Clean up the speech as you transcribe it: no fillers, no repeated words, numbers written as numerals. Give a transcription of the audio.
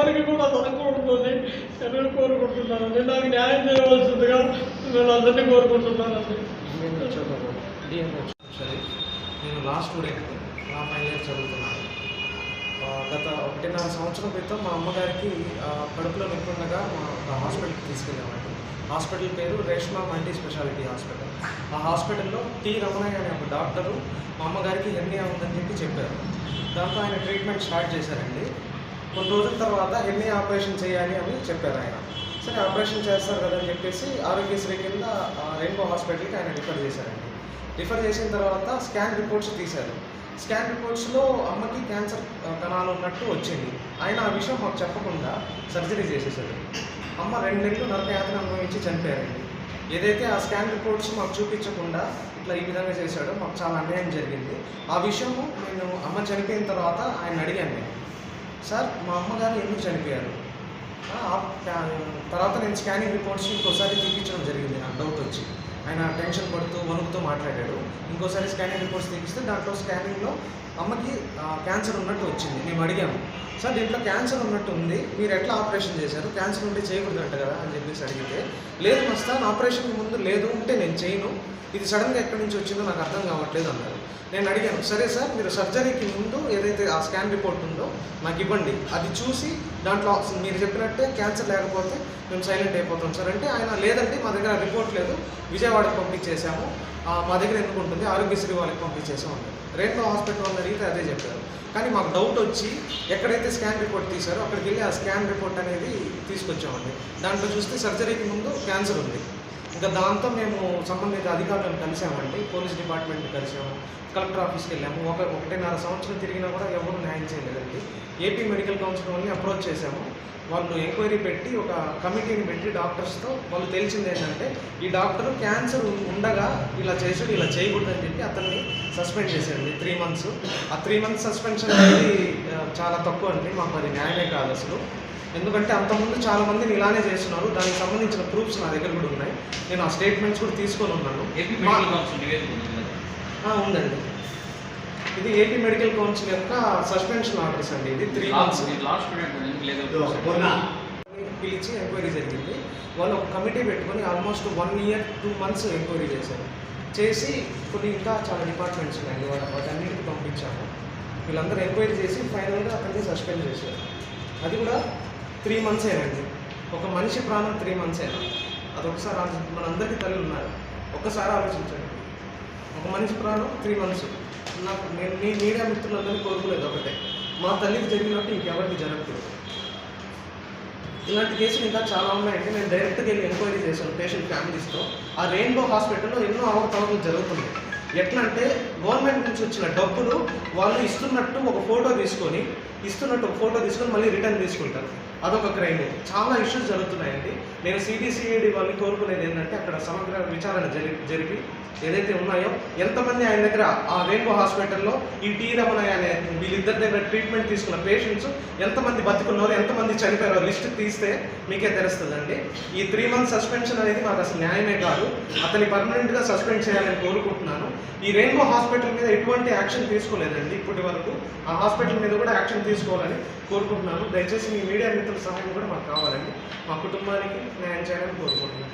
ఎవరికి కూడా జరగకూడదని నేను కోరుకుంటున్నానండి. నాకు న్యాయం చేయవలసిందిగా నేను అందరినీ కోరుకుంటున్నానండి. నేను లా స్టూడెంట్, లా ఫైనల్ ఇయర్ చదువుతున్నాను. గత 1.5 సంవత్సరం క్రితం మా అమ్మగారికి కడుపులో నొప్పి ఉండగా మా హాస్పిటల్కి తీసుకెళ్ళామండి. హాస్పిటల్ పేరు రేష్మా మల్టీ స్పెషాలిటీ హాస్పిటల్. ఆ హాస్పిటల్లో టి రమణయ్య అనే ఒక డాక్టరు మా అమ్మగారికి హెర్నియా ఉందని చెప్పారు. దాంతో ఆయన ట్రీట్మెంట్ స్టార్ట్ చేశారండి. కొన్ని రోజుల తర్వాత హెర్నియా ఆపరేషన్ చేయాలి అని చెప్పారు ఆయన. సరే ఆపరేషన్ చేస్తారు కదా అని చెప్పేసి ఆరోగ్యశ్రీ కింద రెయిన్బో హాస్పిటల్కి ఆయన రిఫర్ చేశారండి. రిఫర్ చేసిన తర్వాత స్కాన్ రిపోర్ట్స్ తీశారు. స్కాన్ రిపోర్ట్స్లో అమ్మకి క్యాన్సర్ కణాలు ఉన్నట్టు వచ్చింది. ఆయన ఆ విషయం మాకు చెప్పకుండా సర్జరీ చేసేసాడు. అమ్మ 2 నెలలు నరకయాతన అనుభవించి చనిపోయారండి. ఏదైతే ఆ స్కాన్ రిపోర్ట్స్ మాకు చూపించకుండా ఇట్లా ఈ విధంగా చేశాడో మాకు చాలా అన్యాయం జరిగింది. ఆ విషయము నేను అమ్మ చనిపోయిన తర్వాత ఆయన అడిగాను నేను, సార్ మా అమ్మగారు ఎందుకు చనిపోయారు? తర్వాత నేను స్కానింగ్ రిపోర్ట్స్ ఇంకోసారి తీపించడం జరిగింది. నాకు డౌట్ వచ్చి ఆయన టెన్షన్ పడుతూ వణుకుతూ మాట్లాడాడు. ఇంకోసారి స్కానింగ్ రిపోర్ట్స్ తీపిస్తే దాంట్లో స్కానింగ్లో అమ్మకి క్యాన్సర్ ఉన్నట్టు వచ్చింది. మేము అడిగాము, సార్ దీంట్లో క్యాన్సర్ ఉన్నట్టు ఉంది, మీరు ఎట్లా ఆపరేషన్ చేశారు? క్యాన్సర్ ఉంటే చేయకూడదంట కదా అని చెప్పేసి అడిగితే, లేదు మస్తాన్ ఆపరేషన్కి ముందు లేదు, ఉంటే నేను చేయను, ఇది సడన్గా ఎక్కడి నుంచి వచ్చిందో నాకు అర్థం కావట్లేదు అన్నారు. నేను అడిగాను, సరే సార్ మీరు సర్జరీకి ముందు ఏదైతే ఆ స్కాన్ రిపోర్ట్ ఉందో నాకు ఇవ్వండి, అది చూసి దాంట్లో మీరు చెప్పినట్టే క్యాన్సర్ లేకపోతే మేము సైలెంట్ అయిపోతాం సార్ అంటే, ఆయన లేదండి మా దగ్గర రిపోర్ట్ లేదు, విజయవాడకు పంపించేసాము, మా దగ్గర ఎందుకు ఉంటుంది, ఆరోగ్యశ్రీ వాళ్ళకి పంపించేసాం అన్నారు. రెయిన్బో హాస్పిటల్ వాళ్ళని అడిగితే అదే చెప్పారు. కానీ మాకు డౌట్ వచ్చి ఎక్కడైతే స్కాన్ రిపోర్ట్ తీశారో అక్కడికి వెళ్ళి ఆ స్కాన్ రిపోర్ట్ అనేది తీసుకొచ్చామండి. దాంట్లో చూస్తే సర్జరీకి ముందు క్యాన్సర్ ఉంది. ఇంకా దాంతో మేము సంబంధిత అధికారులను కలిసామండి. పోలీస్ డిపార్ట్మెంట్ని కలిసాము, కలెక్టర్ ఆఫీస్కి వెళ్ళాము. 1.5 సంవత్సరం తిరిగినా కూడా ఎవరు న్యాయం చేయలేదండి. ఏపీ మెడికల్ కౌన్సిల్ వాళ్ళని అప్రోచ్ చేశాము. వాళ్ళు ఎంక్వైరీ పెట్టి ఒక కమిటీని పెట్టి డాక్టర్స్తో వాళ్ళు తెలిసింది ఏంటంటే, ఈ డాక్టర్ క్యాన్సర్ ఉండగా ఇలా చేసాడు, ఇలా చేయకూడదని చెప్పి అతన్ని సస్పెండ్ చేశాడండి 3 months. ఆ 3 months సస్పెన్షన్ అనేది చాలా తక్కువ అండి. మాకు అది న్యాయమే కాదు అసలు. ఎందుకంటే అంతకుముందు చాలామందిని ఇలానే చేస్తున్నారు. దానికి సంబంధించిన ప్రూఫ్స్ నా దగ్గర కూడా ఉన్నాయి. నేను ఆ స్టేట్మెంట్స్ కూడా తీసుకొని ఉన్నాను. ఉందండి. ఇది ఏపీ మెడికల్ కౌన్సిల్ యొక్క సస్పెన్షన్ ఆర్డర్స్ అండి. ఇది 3 months పిలిచి ఎంక్వైరీ జరిగింది. వాళ్ళు ఒక కమిటీ పెట్టుకొని ఆల్మోస్ట్ 1 year 2 months ఎంక్వైరీ చేశారు. చేసి కొన్ని ఇంకా చాలా డిపార్ట్మెంట్స్ ఉన్నాయండి, వాటన్నిటికి పంపించాము. వీళ్ళందరూ ఎంక్వైరీ చేసి ఫైనల్గా అక్కడిని సస్పెండ్ చేశారు. అది కూడా 3 months ఏనండి. ఒక మనిషి ప్రాణం 3 months అయినా అదొకసారి మనందరికీ తల్లి ఉన్నారు, ఒక్కసారి ఆలోచించండి. ఒక మనిషి ప్రాణం 3 months. నేను మీడియా మిత్రులందరినీ కోరుకోలేదు ఒకటే, మా తల్లికి జరిగినట్టు ఇంకెవరికి జరగకూడదు. ఇలాంటి కేసులు ఇంకా చాలా ఉన్నాయంటే నేను డైరెక్ట్గా వెళ్ళి ఎంక్వైరీ చేశాను పేషెంట్ ఫ్యామిలీస్తో. ఆ రెయిన్బో హాస్పిటల్లో ఎన్నో అవకతవకలు జరుగుతున్నాయి. ఎట్లా అంటే గవర్నమెంట్ నుంచి వచ్చిన డబ్బులు వాళ్ళు ఇస్తున్నట్టు ఒక ఫోటో తీసుకొని మళ్ళీ రిటర్న్ తీసుకుంటారు. అదొక క్రైమ్. చాలా ఇష్యూస్ జరుగుతున్నాయండి. నేను సిబిసిఐడి వాళ్ళని కోరుకునేది ఏంటంటే, అక్కడ సమగ్ర విచారణ జరిపి ఏదైతే ఉన్నాయో ఎంతమంది ఆయన దగ్గర ఆ రెయిన్బో హాస్పిటల్లో ఈ టి రమణయ్య అనే వీళ్ళిద్దరి దగ్గర ట్రీట్మెంట్ తీసుకున్న పేషెంట్స్ ఎంతమంది బతుకున్నారో ఎంతమంది చనిపోయారో లిస్ట్ తీస్తే మీకే తెలుస్తుందండి. ఈ 3 months సస్పెన్షన్ అనేది మాకు అసలు న్యాయమే కాదు. అతన్ని పర్మనెంట్గా సస్పెండ్ చేయాలని కోరుకుంటున్నాను. ఈ రెయిన్బో హాస్పిటల్ మీద ఎటువంటి యాక్షన్ తీసుకోలేదండి ఇప్పటి వరకు. ఆ హాస్పిటల్ మీద కూడా యాక్షన్ తీసుకోవాలని కోరుకుంటున్నాను. దయచేసి మీ మీడియా మిత్రుల సహాయం కూడా మాకు కావాలండి. మా కుటుంబానికి న్యాయం చేయాలని కోరుకుంటున్నాను.